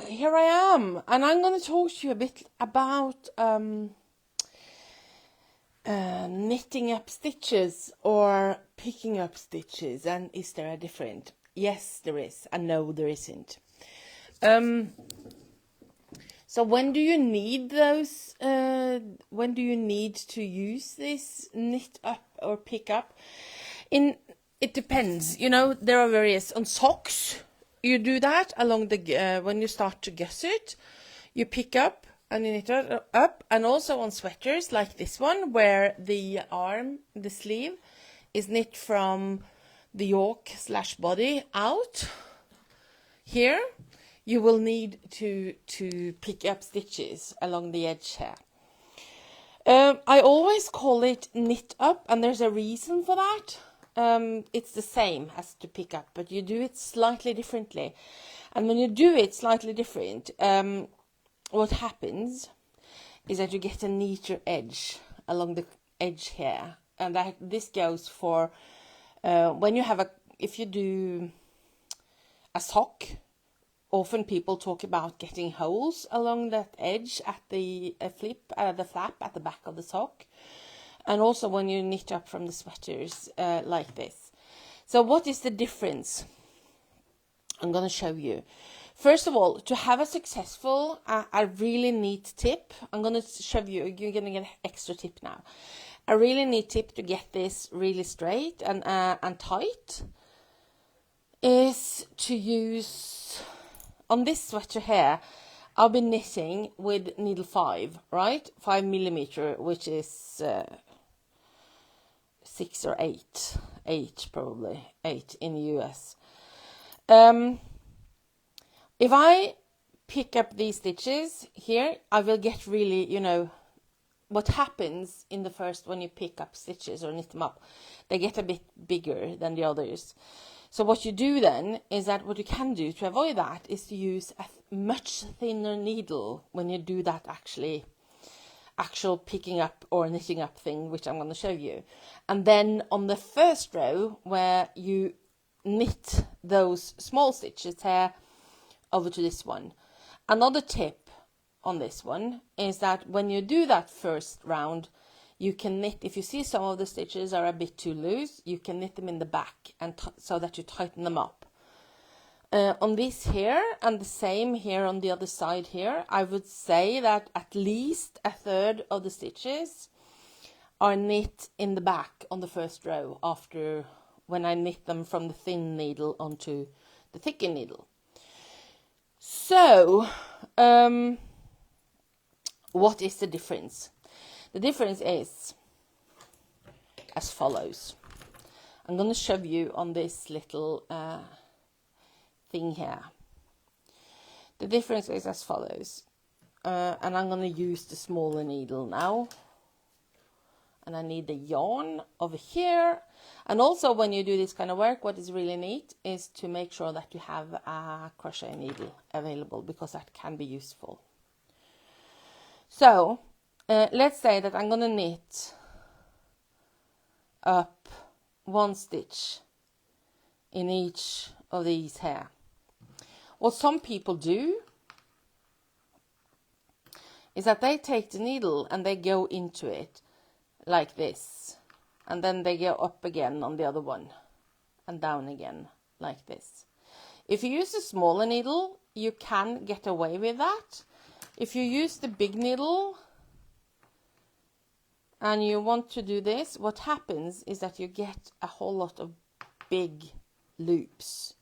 Here I am, and I'm going to talk to you a bit about knitting up stitches or picking up stitches, and is there a difference? Yes, there is, and no, there isn't. So when do you need those? When do you need to use this knit up or pick up? It depends. You know, there are various on socks. You do that along the when you start to gusset, you pick up and you knit it up, and also on sweaters like this one, where the arm, the sleeve, is knit from the yoke/body out. Here, you will need to pick up stitches along the edge here. I always call it knit up, and there's a reason for that. It's the same as to pick up, but you do it slightly differently. And when you do it slightly different, what happens is that you get a neater edge along the edge here. And this goes for when you have if you do a sock. Often people talk about getting holes along that edge at the the flap at the back of the sock. And also when you knit up from the sweaters like this. So what is the difference? I'm going to show you. First of all, to have a successful, a really neat tip, I'm going to show you, you're going to get an extra tip now. A really neat tip to get this really straight and tight is to use, on this sweater here, I'll be knitting with needle 5, right? 5 millimeter, which is 6 or 8 probably, 8 in the US. If I pick up these stitches here, I will get really, you know, what happens in the first when you pick up stitches or knit them up, they get a bit bigger than the others. So what you do then is that what you can do to avoid that is to use a much thinner needle when you do that actual picking up or knitting up thing, which I'm going to show you. And then on the first row where you knit those small stitches here over to this one. Another tip on this one is that when you do that first round, you can knit, if you see some of the stitches are a bit too loose, you can knit them in the back and so that you tighten them up. On this here, and the same here on the other side here, I would say that at least a third of the stitches are knit in the back on the first row after when I knit them from the thin needle onto the thicker needle. So, what is the difference? The difference is as follows. I'm going to show you on this little thing here. The difference is as follows. And I'm going to use the smaller needle now. And I need the yarn over here. And also when you do this kind of work, what is really neat is to make sure that you have a crochet needle available, because that can be useful. So let's say that I'm going to knit up 1 stitch in each of these here. What some people do is that they take the needle and they go into it like this, and then they go up again on the other one and down again like this. If you use a smaller needle, you can get away with that. If you use the big needle and you want to do this, what happens is that you get a whole lot of big loops.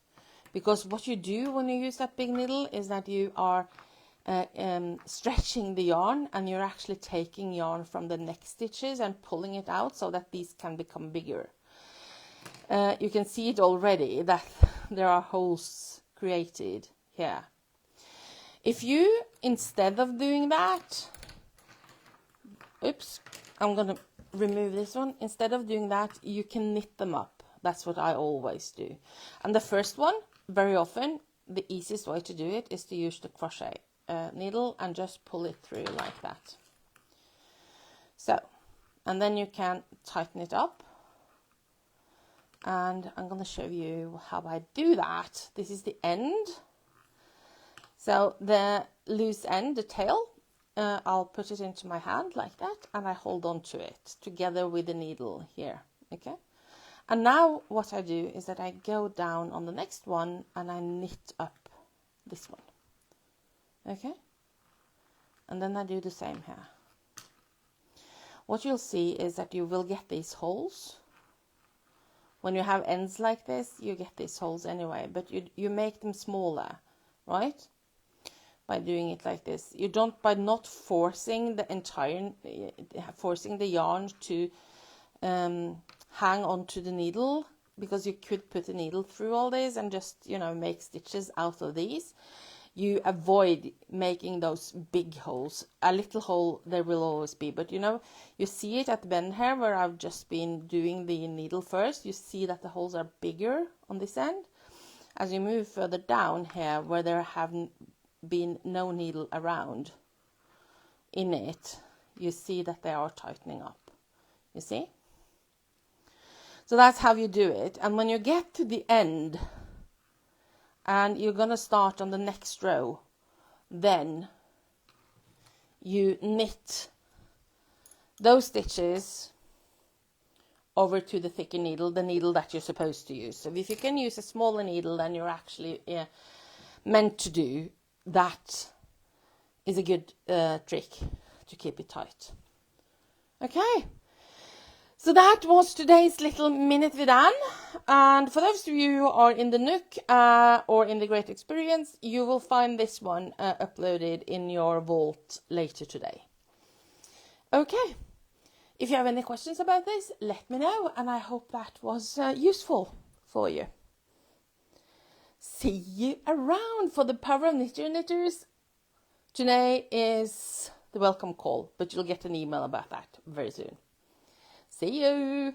Because what you do when you use that big needle is that you are stretching the yarn, and you're actually taking yarn from the neck stitches and pulling it out so that these can become bigger. You can see it already that there are holes created here. If you, instead of doing that, oops, I'm going to remove this one. Instead of doing that, you can knit them up. That's what I always do. And the first one, very often, the easiest way to do it is to use the crochet needle and just pull it through like that. So, and then you can tighten it up. And I'm going to show you how I do that. This is the end. So the loose end, the tail, I'll put it into my hand like that, and I hold on to it together with the needle here, okay? And now what I do is that I go down on the next one and I knit up this one, okay? And then I do the same here. What you'll see is that you will get these holes. When you have ends like this, you get these holes anyway, but you make them smaller, right? By doing it like this. You don't, by not forcing forcing the yarn to hang onto the needle, because you could put a needle through all this and just, you know, make stitches out of these. You avoid making those big holes. A little hole there will always be, but you know, you see it at the bend here where I've just been doing the needle first. You see that the holes are bigger on this end. As you move further down here where there haven't been no needle around in it, you see that they are tightening up. You see? So that's how you do it. And when you get to the end and you're going to start on the next row, then you knit those stitches over to the thicker needle, the needle that you're supposed to use. So if you can use a smaller needle than you're actually meant to do, that is a good trick to keep it tight. Okay. So that was today's little Minute with Ann, and for those of you who are in the Nook or in the Great Experience, you will find this one uploaded in your vault later today. Okay, if you have any questions about this, let me know, and I hope that was useful for you. See you around for the Power of Knitters. Today is the welcome call, but you'll get an email about that very soon. See you!